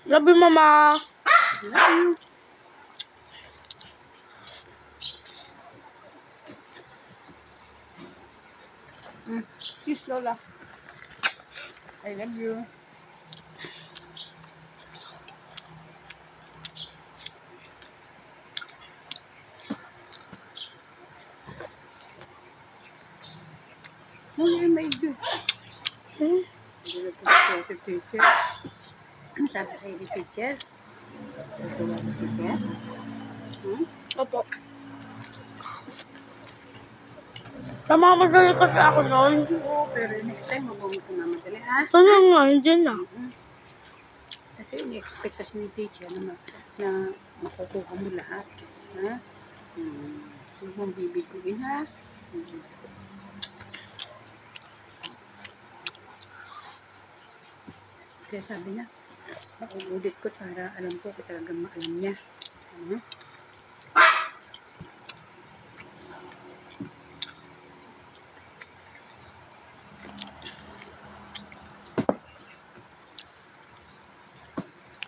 Love you, Mama. Love you. Kiss Lola. I love you. Muna yung maigi. Hindi na po si teacher. Sabi kayo ni teacher. Tutuwa si teacher. Opo. Namamadali kasi ako noon. Oo, pero next time huwag mo kumamadali, ha? Ito na nga, hindi na. Kasi in-expect kasi ni teacher na makukuha mo lahat. Ha? Huwag mong bibiguin, ha? Kaya sabi na, mauudit ko para alam ko talagang maalam niya.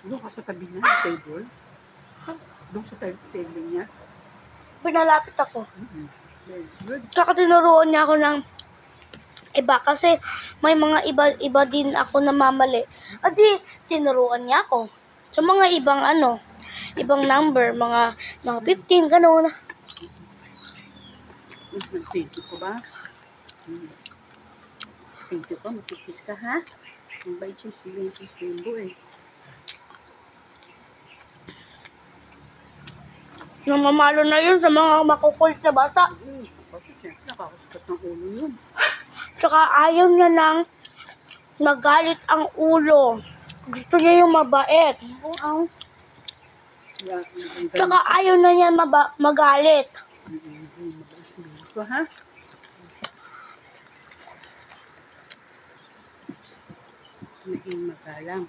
Doon ka sa tabi niya, table. Doon sa table niya. Pinalapit ako. Very good. Tsaka tinuruan niya ako ng iba kasi may mga iba din ako namamali. Adi, tinuruan niya ako. Sa mga ibang ibang number, mga 15, gano'n. Thank you ko ba? Thank you ko, matikis ka, ha? Ang bait siya si Jimbo, eh. Namamalo na yun sa mga makukulit na bata. Kasi siyempre, nakakasukat ng ulo yun. Tsaka ayaw niya nang magalit ang ulo. Gusto niya yung mabait. Tsaka ayaw na niya magalit. Mabait ko, ha? Naging magalang.